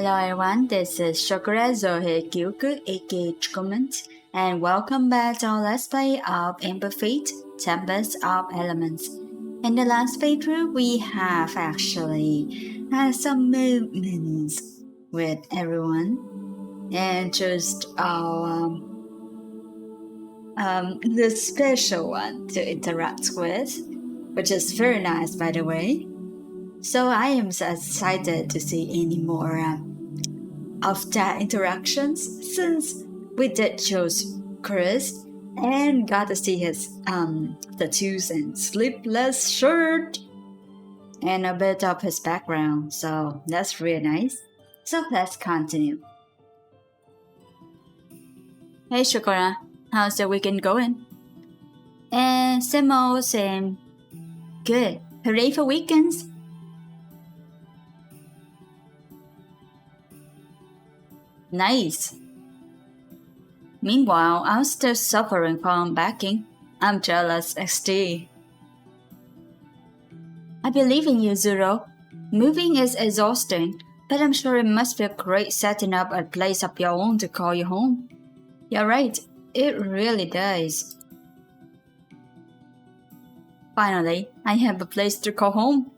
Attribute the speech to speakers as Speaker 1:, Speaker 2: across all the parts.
Speaker 1: Hello everyone, this is Shokora Zouheikyoku aka chocomint, and welcome back to our Let's Play of Emberfate, Tempest of Elements. In the last playthrough, we have actually had some movements with everyone and just the special one to interact with, which is very nice by the way. So I am so excited to see any more of that interactions since we did choose Chris and got to see his tattoos and sleeveless shirt and a bit of his background, so that's really nice. So let's continue. Hey Shokora, how's the weekend going? And same old same. Good. Hooray for weekends! Nice. Meanwhile, I'm still suffering from backing. I'm jealous, XD. I believe in you, Zero. Moving is exhausting, but I'm sure it must feel great setting up a place of your own to call your home. You're right, it really does. Finally, I have a place to call home.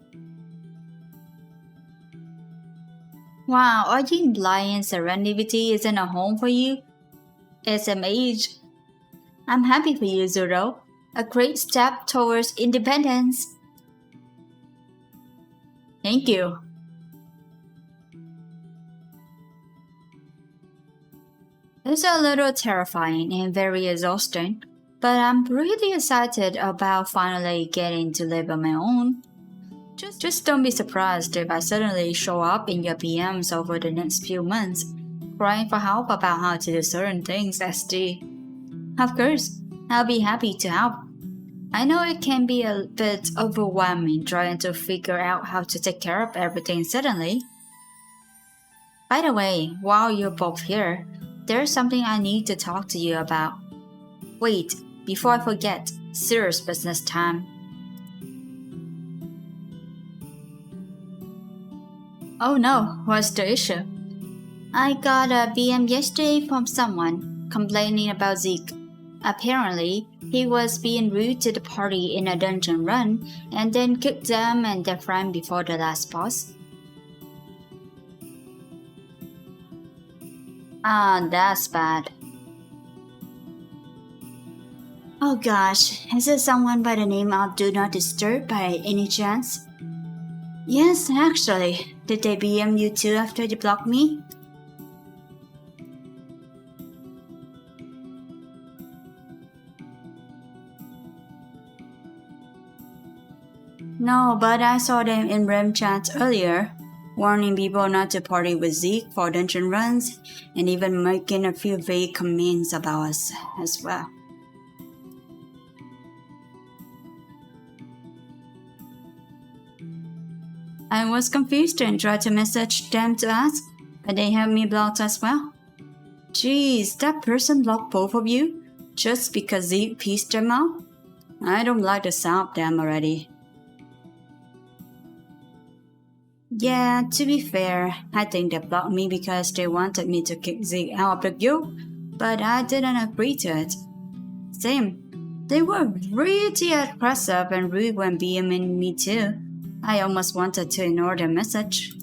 Speaker 1: Wow, are you implying Serendipity isn't a home for you? SMH. I'm happy for you, Zoro. A great step towards independence. Thank you. It's a little terrifying and very exhausting, but I'm really excited about finally getting to live on my own. Just don't be surprised if I suddenly show up in your PMs over the next few months, crying for help about how to do certain things, SD. Of course, I'll be happy to help. I know it can be a bit overwhelming trying to figure out how to take care of everything suddenly. By the way, while you're both here, there's something I need to talk to you about. Wait, before I forget, serious business time. Oh no, what's the issue? I got a BM yesterday from someone complaining about Zeke. Apparently, he was being rude to the party in a dungeon run and then kicked them and their friend before the last boss. Ah, that's bad. Oh gosh, is it someone by the name of Do Not Disturb by any chance? Yes, actually. Did they BM you too after they blocked me? No, but I saw them in REM chats earlier, warning people not to party with Zeke for dungeon runs, and even making a few vague comments about us as well. I was confused and tried to message them to ask, but they have me blocked as well. Jeez, that person blocked both of you? Just because Zeke pissed them off? I don't like the sound of them already. Yeah, to be fair, I think they blocked me because they wanted me to kick Zeke out of the guild, but I didn't agree to it. Same. They were pretty aggressive and rude when BMing me too. I almost wanted to ignore their message.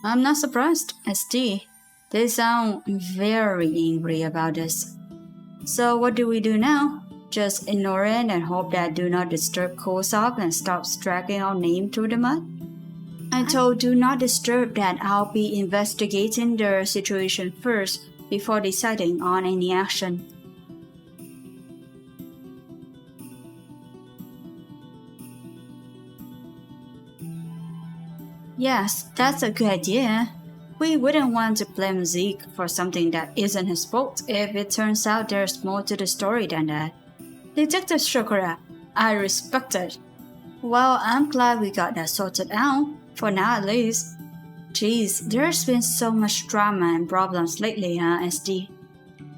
Speaker 1: I'm not surprised, SD. They sound very angry about this. So what do we do now? Just ignore it and hope that Do Not Disturb cools off and stops dragging our name through the mud? I told Do Not Disturb that I'll be investigating the situation first before deciding on any action. Yes, that's a good idea. We wouldn't want to blame Zeke for something that isn't his fault if it turns out there's more to the story than that. Detective Shokora, I respect it. Well, I'm glad we got that sorted out, for now at least. Jeez, there's been so much drama and problems lately, SD?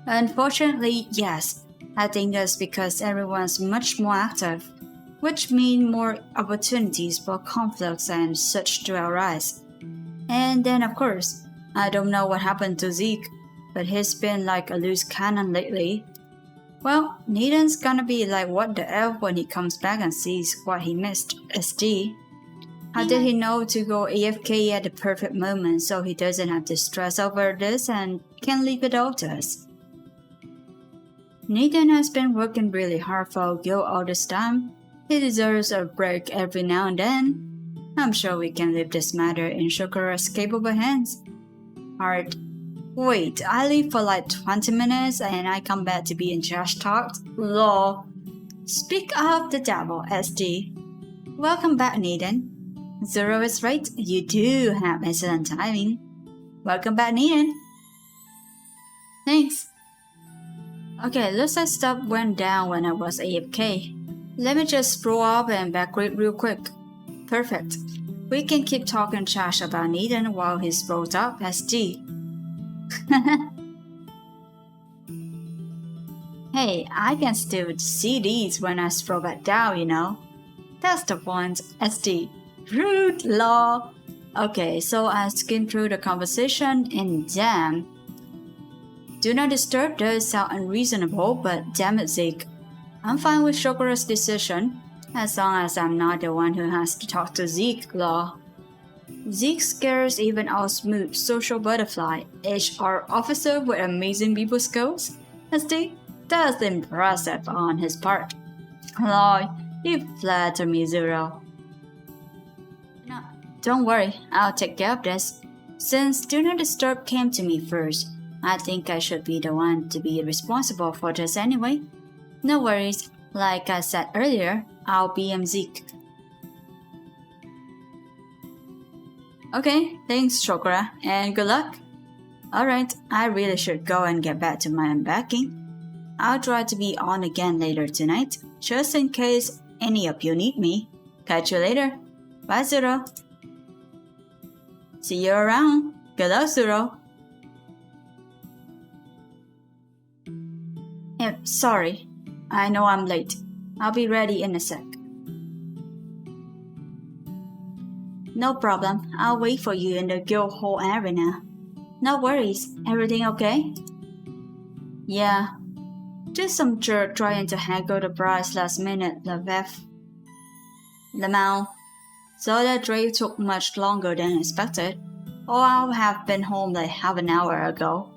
Speaker 1: Unfortunately, yes. I think that's because everyone's much more active. which mean more opportunities for conflicts and such to arise. And then of course, I don't know what happened to Zeke, but he's been like a loose cannon lately. Well, Nathan's gonna be like what the F when he comes back and sees what he missed, SD. How did he know to go AFK at the perfect moment so he doesn't have to stress over this and can leave it all to us? Nathan has been working really hard for Gil all this time. He deserves a break every now and then. I'm sure we can leave this matter in Shokora's capable hands. Alright. Wait, I leave for like 20 minutes and I come back to be in trash talk? Lol. Speak of the devil, SD. Welcome back, Nathan. Zero is right, you do have excellent timing. Welcome back, Nathan. Thanks. Okay, looks like stuff went down when I was AFK. Let me just scroll up and backward real quick. Perfect. We can keep talking trash about Nathan while he scrolls up SD. Hey, I can still see these when I scroll back down, you know. That's the point, SD. Rude law. Okay, so I skimmed through the conversation and damn. Do not disturb does sound unreasonable, but damn it, Zeke. I'm fine with Shokora's decision, as long as I'm not the one who has to talk to Zeke, law. Zeke scares even our smooth social butterfly, HR officer with amazing people skills. SD, that's impressive on his part. Law, you flatter me, Zero. No, don't worry, I'll take care of this. Since Do Not Disturb came to me first, I think I should be the one to be responsible for this anyway. No worries, like I said earlier, I'll BM Zeke. Okay, thanks Shokora, and good luck. Alright, I really should go and get back to my unpacking. I'll try to be on again later tonight, just in case any of you need me. Catch you later. Bye, Zero. See you around. Good luck, Zero. Sorry. I know I'm late. I'll be ready in a sec. No problem. I'll wait for you in the guild hall arena. No worries. Everything okay? Yeah. Just some jerk trying to haggle the price last minute, Lamau. So that drive took much longer than expected, or I'll have been home like half an hour ago.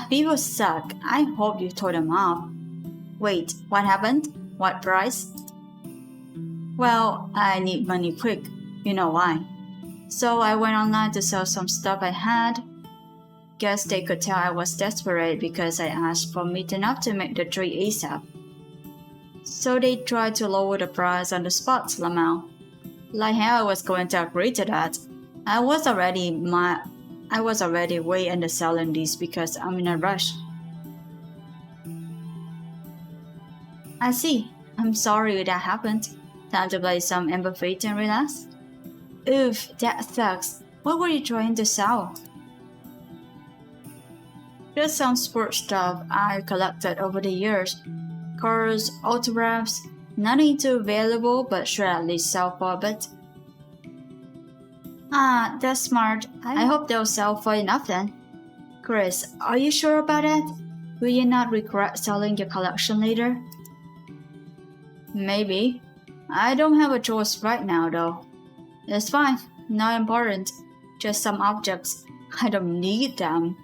Speaker 1: People suck. I hope you told them off. Wait, what happened? What price? Well, I need money quick. You know why. So I went online to sell some stuff I had. Guess they could tell I was desperate because I asked for meat enough to make the trade ASAP. So they tried to lower the price on the spot, Lamau. Like how I was going to agree to that. I was already way underselling these because I'm in a rush. I see. I'm sorry that happened. Time to play some Emberfate and relax? Oof, that sucks. What were you trying to sell? Just some sports stuff I collected over the years. Cars, autographs, nothing too valuable but should at least sell for a bit. Ah, that's smart. I hope they'll sell for enough then. Chris, are you sure about that? Will you not regret selling your collection later? Maybe. I don't have a choice right now though. It's fine, not important. Just some objects. I don't need them.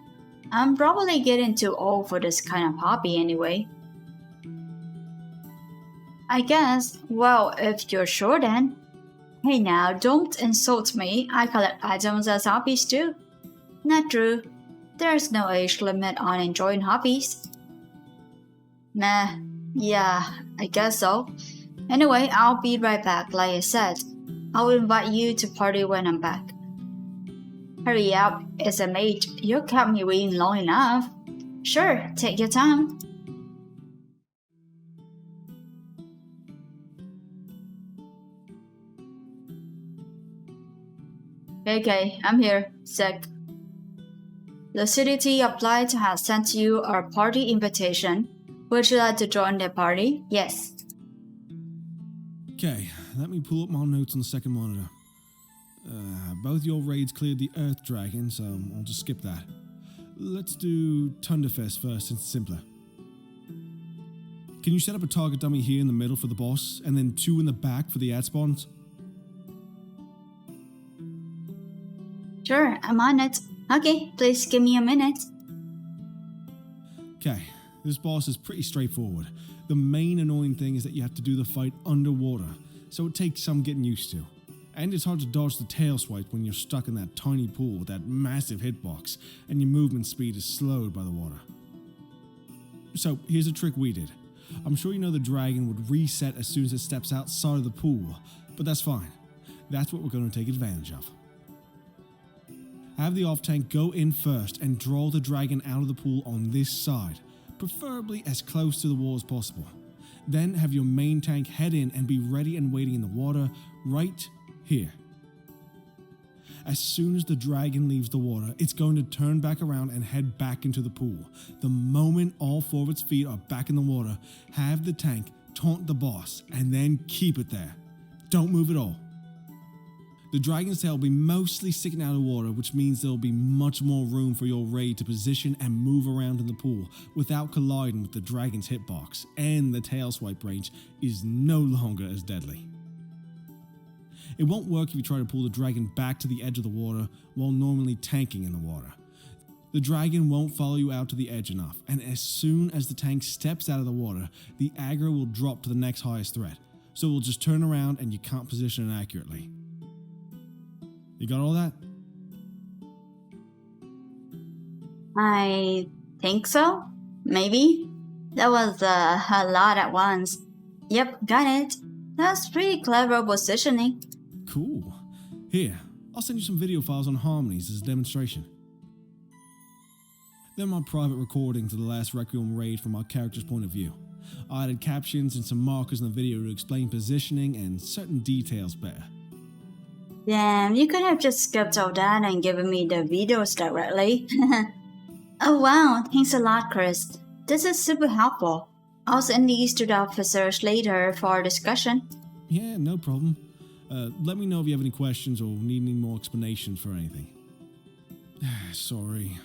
Speaker 1: I'm probably getting too old for this kind of hobby anyway. I guess, well, if you're sure then. Hey now, don't insult me. I collect items as hobbies too. Not true. There's no age limit on enjoying hobbies. Meh, yeah, I guess so. Anyway, I'll be right back like I said. I'll invite you to party when I'm back. Hurry up, SMH, you kept me waiting long enough. Sure, take your time. Okay, I'm here, Sec. Lucidity Applied has sent you a party invitation. Would you like to join the party? Yes.
Speaker 2: Okay, let me pull up my notes on the second monitor. Both your raids cleared the Earth Dragon, so I'll just skip that. Let's do Thunderfest first, since it's simpler. Can you set up a target dummy here in the middle for the boss, and then 2 in the back for the ad spawns?
Speaker 1: Sure, I'm on it. Okay, please give me a minute.
Speaker 2: Okay, this boss is pretty straightforward. The main annoying thing is that you have to do the fight underwater, so it takes some getting used to. And it's hard to dodge the tail swipe when you're stuck in that tiny pool with that massive hitbox, and your movement speed is slowed by the water. So here's a trick we did. I'm sure you know the dragon would reset as soon as it steps outside of the pool, but that's fine. That's what we're going to take advantage of. Have the off tank go in first and draw the dragon out of the pool on this side, preferably as close to the wall as possible. Then have your main tank head in and be ready and waiting in the water right here. As soon as the dragon leaves the water, it's going to turn back around and head back into the pool. The moment all 4 of its feet are back in the water, have the tank taunt the boss and then keep it there. Don't move at all. The dragon's tail will be mostly sticking out of water, which means there will be much more room for your raid to position and move around in the pool without colliding with the dragon's hitbox, and the tail swipe range is no longer as deadly. It won't work if you try to pull the dragon back to the edge of the water while normally tanking in the water. The dragon won't follow you out to the edge enough, and as soon as the tank steps out of the water, the aggro will drop to the next highest threat, so it will just turn around and you can't position it accurately. You got all that?
Speaker 1: I think so. Maybe. That was a lot at once. Yep, got it. That's pretty clever positioning.
Speaker 2: Cool. Here, I'll send you some video files on harmonies as a demonstration. They're my private recordings of the last Requiem raid from our character's point of view. I added captions and some markers in the video to explain positioning and certain details better.
Speaker 1: Damn, you could have just skipped all that and given me the videos directly. Oh wow, thanks a lot, Chris. This is super helpful. I'll send these to the officers later for discussion.
Speaker 2: Yeah, no problem. Let me know if you have any questions or need any more explanations for anything. Sorry.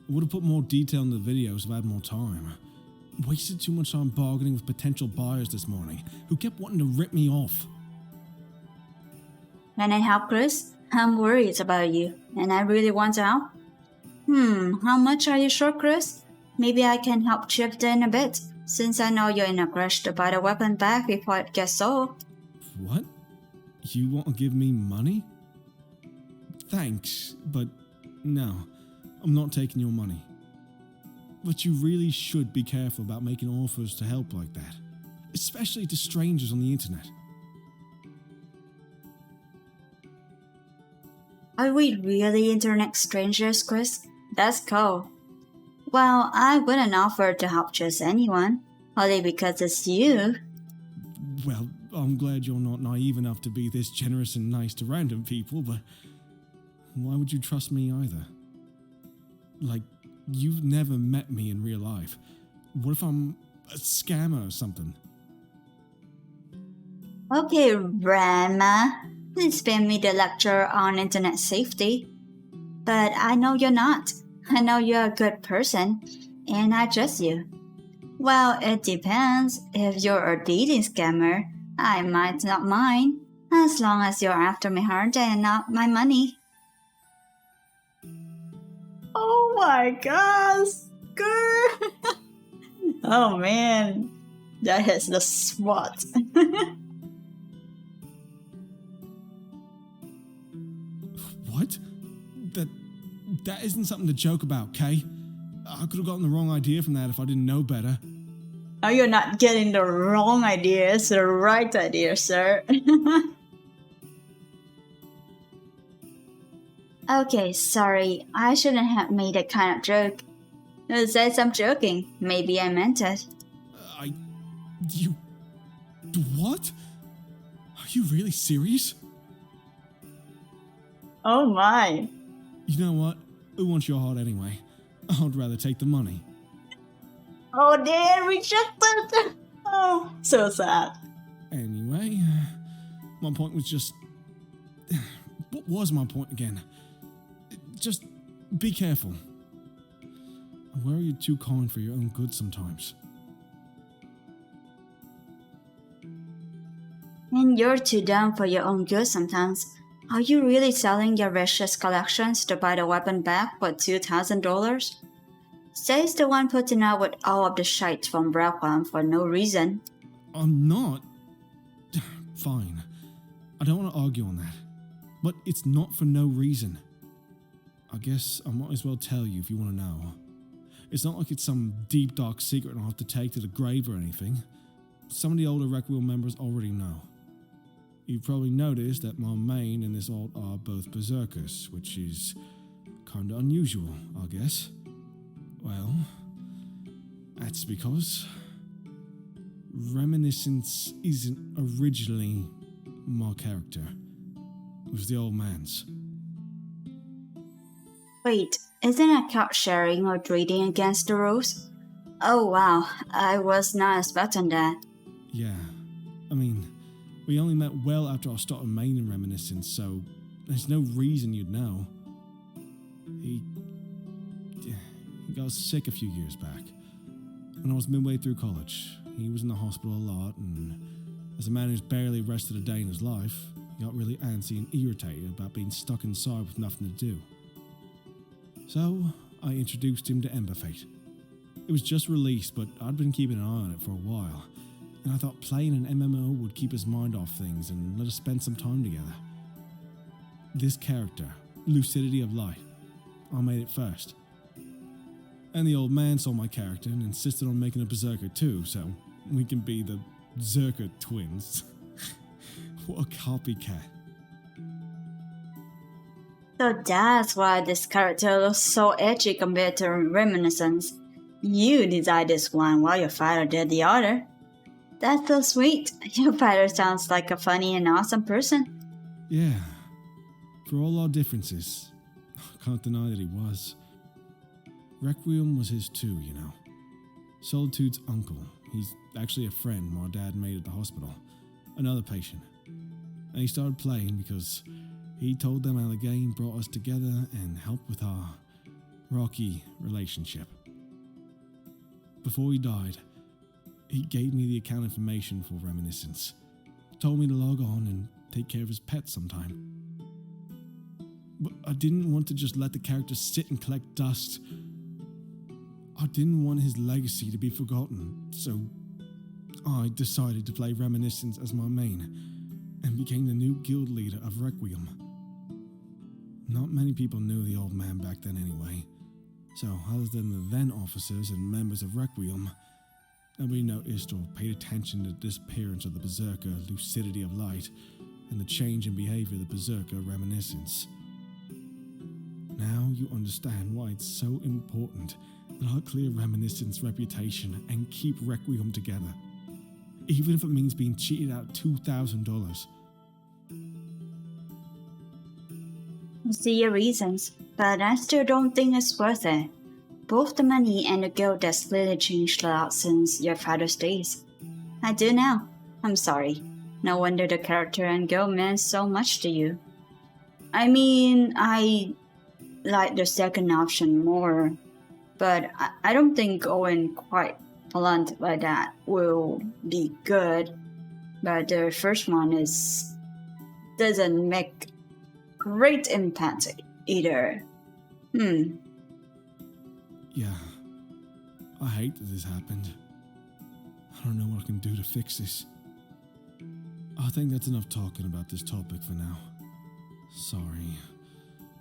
Speaker 2: I would have put more detail in the videos if I had more time. Wasted too much time bargaining with potential buyers this morning, who kept wanting to rip me off.
Speaker 1: Can I help, Chris? I'm worried about you, and I really want to help. How much are you short, Chris? Maybe I can help chip in a bit, since I know you're in a rush to buy the weapon back before it gets sold.
Speaker 2: What? You want to give me money? Thanks, but no, I'm not taking your money. But you really should be careful about making offers to help like that, especially to strangers on the internet.
Speaker 1: Are we really internet strangers, Chris? That's cool. Well, I wouldn't offer to help just anyone, only because it's you.
Speaker 2: Well, I'm glad you're not naive enough to be this generous and nice to random people, but why would you trust me either? Like, you've never met me in real life. What if I'm a scammer or something?
Speaker 1: Okay, Grandma. Please spare me the lecture on internet safety. But I know you're not. I know you're a good person, and I trust you. Well, it depends. If you're a dating scammer, I might not mind, as long as you're after my heart and not my money. Oh my gosh, girl! Oh man, that hits the spot.
Speaker 2: What? That isn't something to joke about, Kay. I could have gotten the wrong idea from that if I didn't know better.
Speaker 1: Oh, you're not getting the wrong idea, it's the right idea, sir. Okay, sorry, I shouldn't have made that kind of joke. It says I'm joking. Maybe I meant it.
Speaker 2: What? Are you really serious?
Speaker 1: Oh my.
Speaker 2: You know what? Who wants your heart anyway? I'd rather take the money.
Speaker 1: Oh, damn, rejected! Oh, so sad.
Speaker 2: Anyway, My point was just... What was my point again? Just be careful. I worry you're too kind for your own good sometimes.
Speaker 1: And you're too dumb for your own good sometimes. Are you really selling your precious collections to buy the weapon back for $2,000? Says the one putting out with all of the shite from Brackwam for no reason.
Speaker 2: I'm not. Fine. I don't want to argue on that. But it's not for no reason. I guess I might as well tell you if you want to know. It's not like it's some deep dark secret I'll have to take to the grave or anything. Some of the older Requiem members already know. You've probably noticed that my main and this alt are both berserkers, which is kinda unusual, I guess. Well, that's because Reminiscence isn't originally my character. It was the old man's.
Speaker 1: Wait, isn't account sharing or trading against the rules? Oh wow, I was not expecting that.
Speaker 2: Yeah, I mean, we only met well after I started maining Reminiscence, so there's no reason you'd know. He got sick a few years back. When I was midway through college, he was in the hospital a lot, and as a man who's barely rested a day in his life, he got really antsy and irritated about being stuck inside with nothing to do. So, I introduced him to Emberfate. It was just released, but I'd been keeping an eye on it for a while, and I thought playing an MMO would keep his mind off things and let us spend some time together. This character, Lucidity of Light, I made it first. And the old man saw my character and insisted on making a berserker too, so we can be the Zerker twins. What a copycat.
Speaker 1: So that's why this character looks so edgy compared to Reminiscence. You designed this one while your father did the other. That's so sweet. Your father sounds like a funny and awesome person.
Speaker 2: Yeah. For all our differences, I can't deny that he was. Requiem was his too, you know. Solitude's uncle. He's actually a friend my dad made at the hospital. Another patient. And he started playing because he told them how the game brought us together and helped with our rocky relationship. Before he died, he gave me the account information for Reminiscence. Told me to log on and take care of his pet sometime. But I didn't want to just let the character sit and collect dust. I didn't want his legacy to be forgotten, so I decided to play Reminiscence as my main and became the new guild leader of Requiem. Not many people knew the old man back then anyway, so other than the then officers and members of Requiem, nobody noticed or paid attention to the disappearance of the berserker Lucidity of Light and the change in behavior of the berserker Reminiscence. Now you understand why it's so important that I clear Reminiscence's reputation and keep Requiem together, even if it means being cheated out $2,000.
Speaker 1: I see your reasons, but I still don't think it's worth it. Both the money and the guild has clearly changed a lot since your father's days. I do now. I'm sorry. No wonder the character and guild meant so much to you. I mean, I like the second option more, but I don't think going quite blunt like that will be good. But the first one doesn't make great impact either.
Speaker 2: Yeah, I hate that this happened. I don't know what I can do to fix this. I think that's enough talking about this topic for now. Sorry,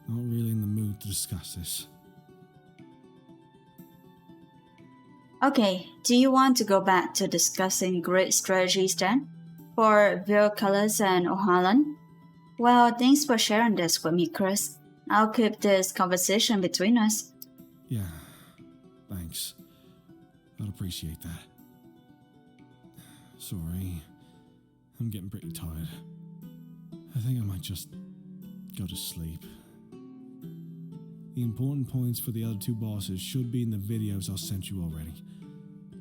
Speaker 2: not really in the mood to discuss this.
Speaker 1: Okay, do you want to go back to discussing grid strategies then? For Vilkalas and Ohalan? Well, thanks for sharing this with me, Chris. I'll keep this conversation between us.
Speaker 2: Yeah, thanks. I'd appreciate that. Sorry, I'm getting pretty tired. I think I might just go to sleep. The important points for the other two bosses should be in the videos I sent you already.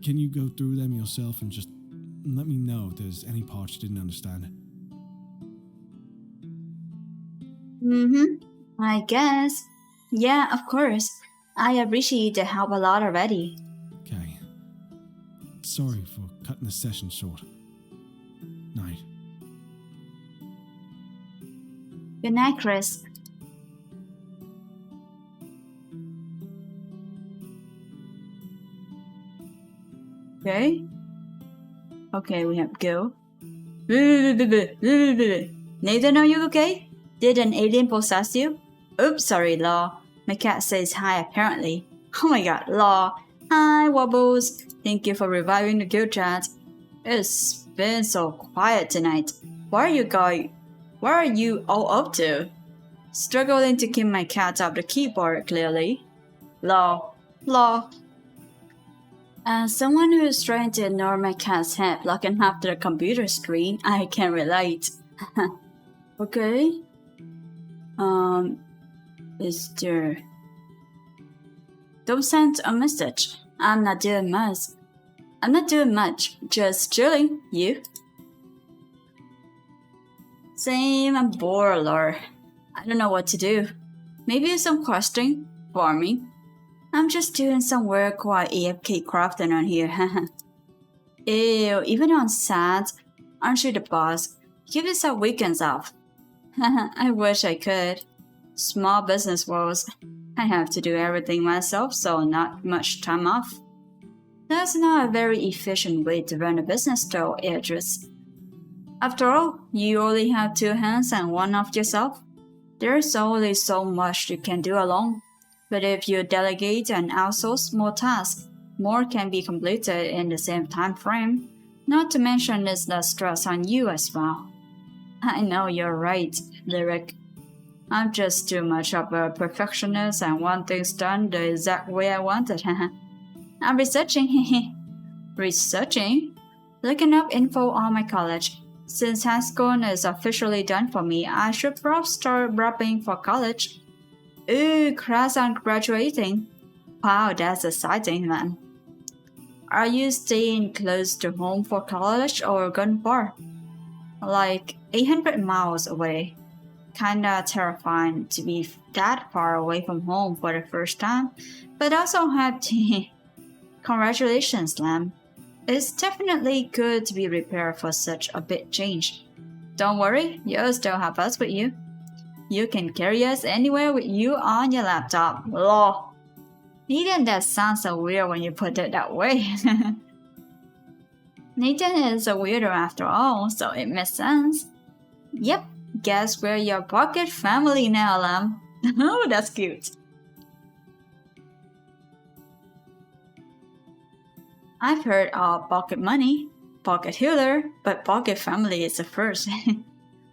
Speaker 2: Can you go through them yourself and just let me know if there's any parts you didn't understand?
Speaker 1: I guess. Yeah, of course. I appreciate the help a lot already.
Speaker 2: Okay. Sorry for cutting the session short. Night.
Speaker 1: Good night, Chris. Okay. Okay, we have go. Nathan, are you okay? Did an alien possess you? Oops, sorry, Law. My cat says hi, apparently. Oh my god, Law. Hi, Wobbles. Thank you for reviving the guild chat. It's been so quiet tonight. Where are you all up to? Struggling to keep my cat off the keyboard, clearly. Law. As someone who is trying to ignore my cat's head blocking half the computer screen, I can relate. Okay. Is there... Don't send a message. I'm not doing much. Just chilling. You? Same, I'm bored, Lord. I don't know what to do. Maybe some questing, farming. I'm just doing some work while AFK crafting on here. Ew, even on SAT, aren't you the boss? Give yourself weekends off. I wish I could. Small business woes. I have to do everything myself, so not much time off. That's not a very efficient way to run a business though, Idris. After all, you only have 2 hands and one of yourself. There's only so much you can do alone. But if you delegate and outsource more tasks, more can be completed in the same time frame. Not to mention it's less stress on you as well. I know you're right, Lyric. I'm just too much of a perfectionist and want things done the exact way I want it. I'm researching. Researching? Looking up info on my college. Since high school is officially done for me, I should perhaps start prepping for college. Ooh, class on graduating. Wow, that's exciting, man. Are you staying close to home for college or going far? Like 800 miles away. Kinda terrifying to be that far away from home for the first time, but also happy. Congratulations, Lam. It's definitely good to be prepared for such a big change. Don't worry, you'll still have us with you. You can carry us anywhere with you on your laptop. Lol. Nathan, that sounds so weird when you put it that way. Nathan is a weirdo after all, so it makes sense. Yep, guess we're your pocket family now, Lam. Oh, that's cute. I've heard of pocket money, pocket healer, but pocket family is the first.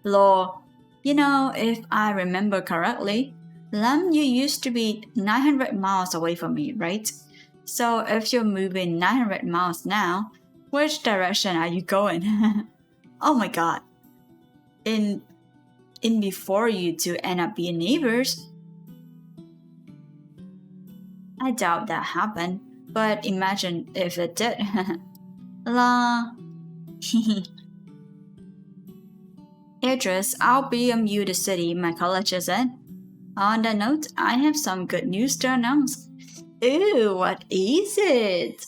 Speaker 1: Lol. You know, if I remember correctly, Lam, you used to be 900 miles away from me, right? So if you're moving 900 miles now, which direction are you going? Oh my god. In before you two end up being neighbors? I doubt that happened, but imagine if it did. La. Idris, I'll BM you the city my college is in. On that note, I have some good news to announce. Ooh, what is it?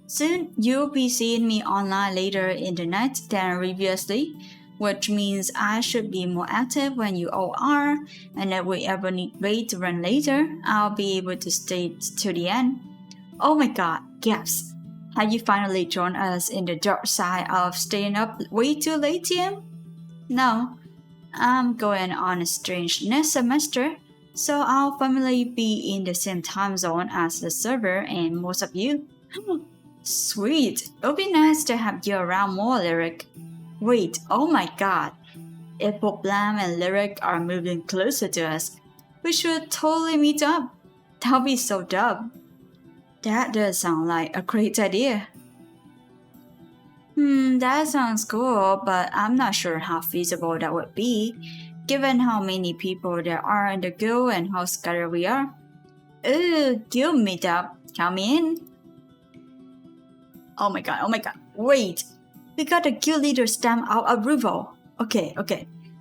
Speaker 1: Soon, you'll be seeing me online later in the night than previously, which means I should be more active when you all are, and if we ever need raid to run later, I'll be able to stay to the end. Oh my god, gasp! Have you finally joined us in the dark side of staying up way too late, TM? No, I'm going on a strange next semester, so I'll finally be in the same time zone as the server and most of you. Sweet, it'll be nice to have you around more, Lyric. Wait, oh my god. If both Blam and Lyric are moving closer to us, we should totally meet up. That'll be so dope. That does sound like a great idea. That sounds cool, but I'm not sure how feasible that would be, given how many people there are in the guild and how scattered we are. Ooh, guild meetup. Count me in. Oh my god, wait. We got the guild leader stamp out approval. Okay.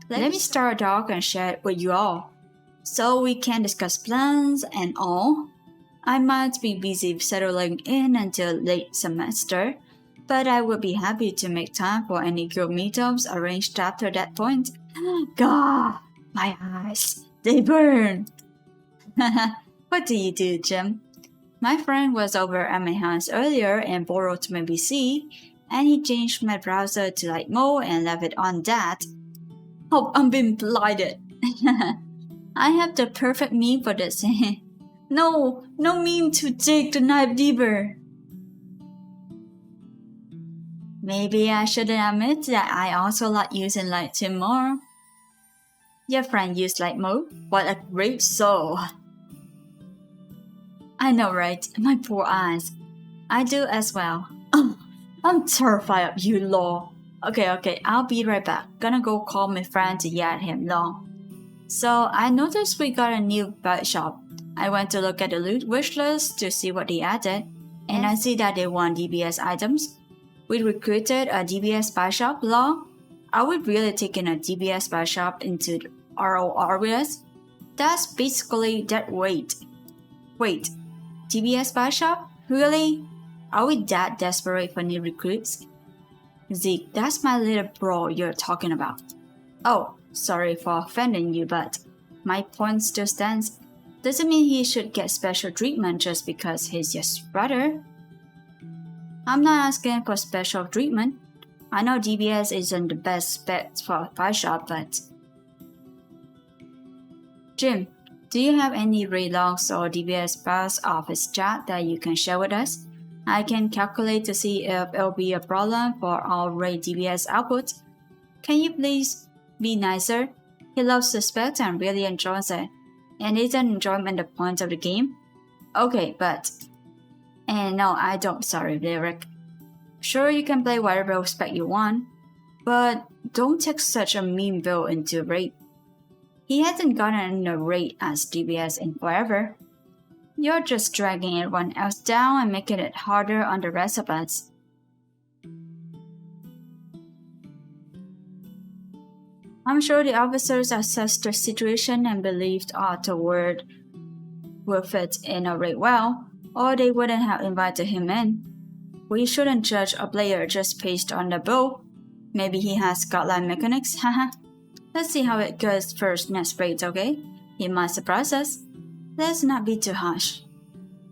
Speaker 1: Let me start a talk and share it with you all, so we can discuss plans and all. I might be busy settling in until late semester, but I would be happy to make time for any group meetups arranged after that point. God, my eyes, they burn. What do you do, Jim? My friend was over at my house earlier and borrowed my PC, and he changed my browser to light mode and left it on that. Oh, I'm being blighted. I have the perfect meme for this. No meme to take the knife deeper. Maybe I shouldn't admit that I also like using light tone more. Your friend used light mode? What a great soul. I know, right? My poor eyes. I do as well. I'm terrified of you, Law. Okay, I'll be right back. Gonna go call my friend to yell at him, Law. So I noticed we got a new bike shop. I went to look at the loot wish list to see what they added, and I see that they want DBS items. We recruited a DBS buy shop, Law. Are we really taking a DBS buy shop into our areas? That's basically that Wait, DBS buy shop? Really? Are we that desperate for new recruits? Zeke, that's my little bro you're talking about. Oh, sorry for offending you, but my point still stands. Doesn't mean he should get special treatment just because he's your brother. I'm not asking for special treatment. I know DBS isn't the best bet for a buy shop, but... Jim, do you have any raid logs or DBS bus office chat that you can share with us? I can calculate to see if it'll be a problem for our raid DBS output. Can you please be nicer? He loves the spec and really enjoys it. And isn't enjoyment the point of the game? Okay, but... And no, I don't, sorry, Lyric. Sure, you can play whatever spec you want, but don't take such a mean build into raid. He hasn't gotten a raid as DBS in forever. You're just dragging everyone else down and making it harder on the rest of us. I'm sure the officers assessed the situation and believed Otome will fit in a raid well, or they wouldn't have invited him in. We shouldn't judge a player just based on the build. Maybe he has godlike mechanics, haha. Let's see how it goes first next raid, okay? He might surprise us. Let's not be too harsh.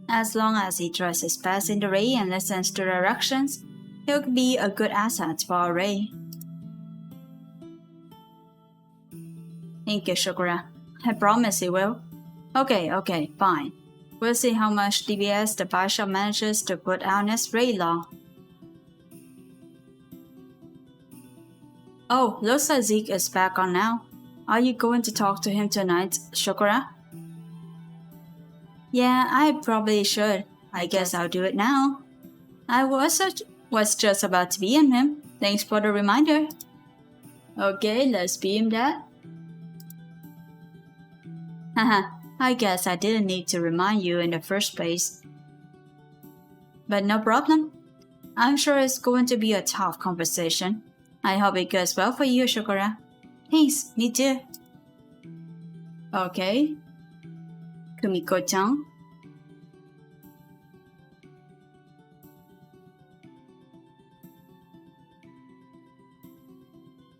Speaker 1: As long as he tries his best in the raid and listens to directions, he'll be a good asset for our raid. Thank you, Shokora. I promise he will. Okay, fine. We'll see how much DBS the buy shop manages to put out next raid, Law. Oh, looks like Zeke is back on now. Are you going to talk to him tonight, Shokora? Yeah, I probably should. I guess I'll do it now. I was just about to BM him. Thanks for the reminder. Okay, let's BM that. Haha, I guess I didn't need to remind you in the first place. But no problem. I'm sure it's going to be a tough conversation. I hope it goes well for you, Shokora. Thanks, me too. Okay. Kumiko-chan.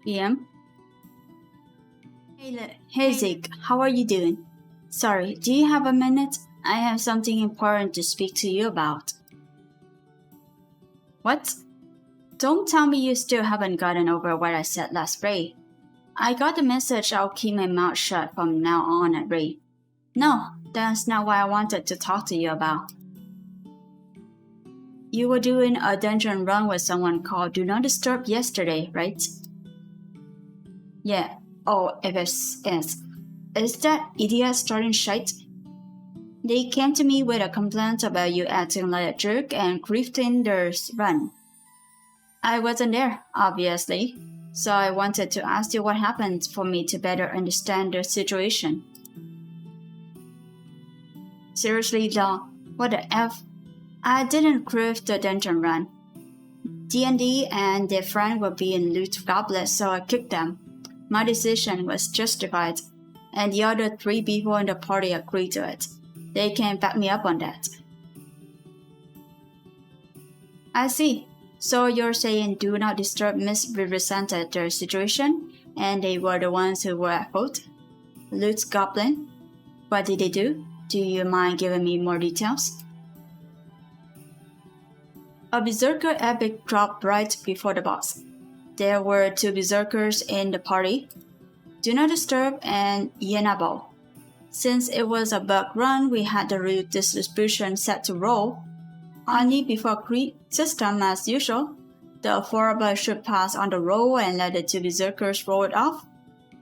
Speaker 1: PM. Hey Zeke, how are you doing? Sorry, do you have a minute? I have something important to speak to you about. What? Don't tell me you still haven't gotten over what I said last raid. I got the message I'll keep my mouth shut from now on at raid. No, that's not what I wanted to talk to you about. You were doing a dungeon run with someone called Do Not Disturb yesterday, right? Yeah. Oh, is that idiot starting shite? They came to me with a complaint about you acting like a jerk and grifting their run. I wasn't there, obviously, so I wanted to ask you what happened for me to better understand the situation. Seriously, Law, what the F? I didn't grift the dungeon run. D&D and their friend were being loot goblets, so I kicked them. My decision was justified, and the other 3 people in the party agreed to it. They can back me up on that. I see. So you're saying Do Not Disturb misrepresented their situation, and they were the ones who were at fault? Loot Goblin? What did they do? Do you mind giving me more details? A Berserker epic dropped right before the boss. There were 2 Berserkers in the party, Do Not Disturb and Yenabo. Since it was a bug run, we had the root distribution set to roll. Only before creep system as usual, the 4 of us should pass on the roll and let the 2 Berserkers roll it off.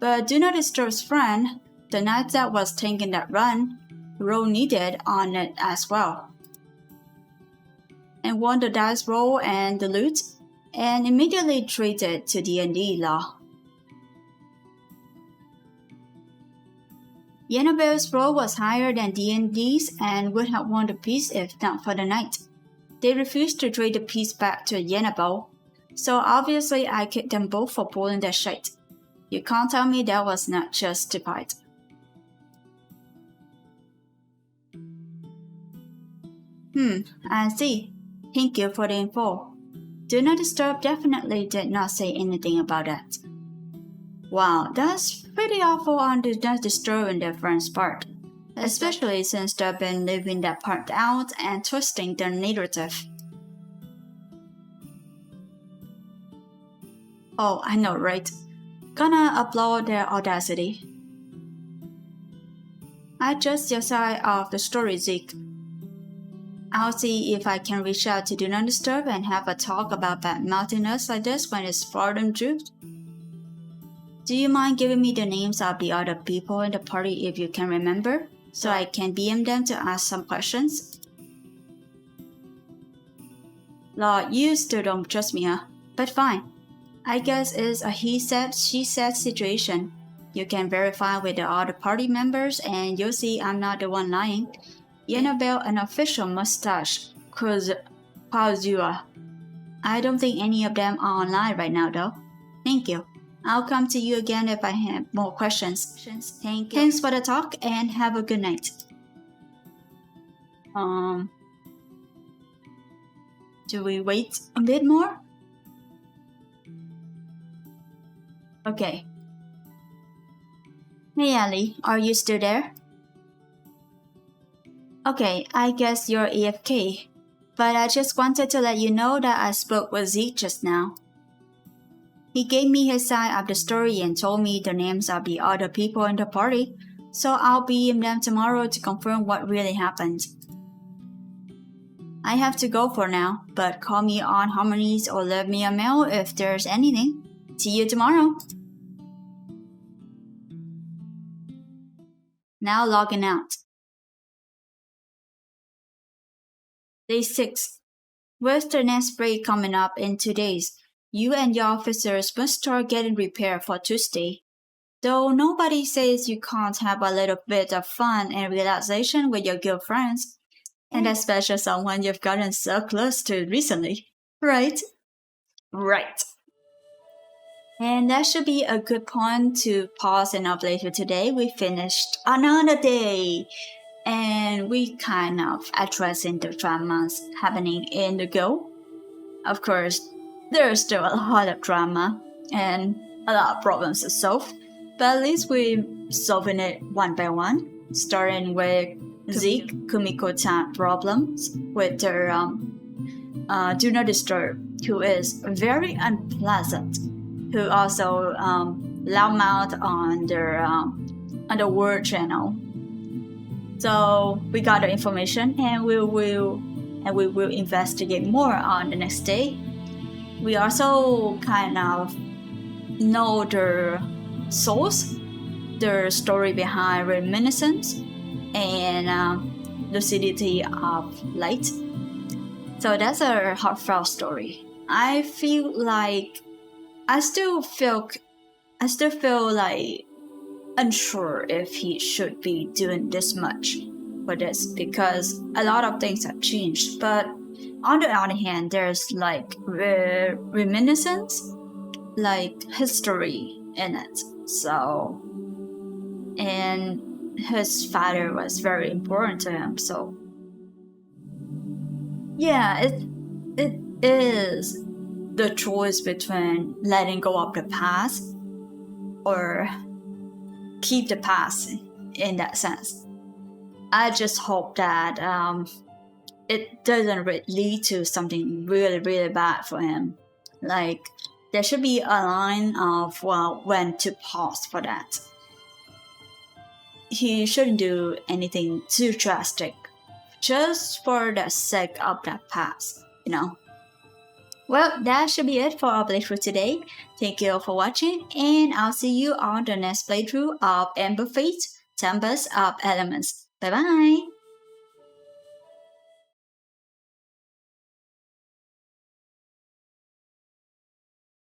Speaker 1: But Do Not Disturb's friend, the knight that was taking that run, roll needed on it as well. And won the dice roll and the loot, and immediately treated to D&D law. Yenabel's roll was higher than D&D's and would have won the piece if not for the knight. They refused to trade the piece back to Yenabel, so obviously I kicked them both for pulling their shit. You can't tell me that was not justified. I see. Thank you for the info. Do Not Disturb definitely did not say anything about that. Wow, that's pretty awful on the Not Disturb in their friend's part, especially since they've been leaving that part out and twisting their narrative. Oh, I know, right? Gonna upload their audacity. I just your side of the story, Zeke. I'll see if I can reach out to Do Not Disturb and have a talk about bad-mouthing us like this when it's Flirting truth. Do you mind giving me the names of the other people in the party if you can remember, so I can BM them to ask some questions? Lord, you still don't trust me, huh? But fine. I guess it's a he said, she said situation. You can verify with the other party members and you'll see I'm not the one lying. Yenabel, an official mustache, Kazuya. I don't think any of them are online right now though. Thank you. I'll come to you again if I have more questions. Thank you. Thanks for the talk and have a good night. Do we wait a bit more? Okay. Hey Ali, are you still there? Okay, I guess you're AFK, but I just wanted to let you know that I spoke with Zeke just now. He gave me his side of the story and told me the names of the other people in the party, so I'll be in them tomorrow to confirm what really happened. I have to go for now, but call me on Harmonies or leave me a mail if there's anything. See you tomorrow! Now logging out. Day 6. With the next break coming up in 2 days, you and your officers must start getting prepared for Tuesday. Though nobody says you can't have a little bit of fun and relaxation with your guild friends, and especially someone you've gotten so close to recently, right? Right. And that should be a good point to pause and update for today. We finished another day, and we kind of addressing the dramas happening in the guild. Of course, there's still a lot of drama and a lot of problems to solve, but at least we're solving it one by one, starting with Zeke Kumiko-chan problems with their Do Not Disturb, who is very unpleasant, who also loudmouth on the word channel. So we got the information, and we will investigate more on the next day. We also kind of know the source, the story behind reminiscence, and lucidity of light. So that's a heartfelt story. I still feel like unsure if he should be doing this much for this, because a lot of things have changed. But on the other hand, there's like reminiscence, like history in it. So, and his father was very important to him. So, yeah, it is the choice between letting go of the past or keep the past in that sense. I just hope that it doesn't lead to something really, really bad for him. Like, there should be a line of, well, when to pause for that. He shouldn't do anything too drastic, just for the sake of that past, you know? Well, that should be it for our playthrough today. Thank you all for watching, and I'll see you on the next playthrough of Emberfate, Tempest of Elements. Bye bye!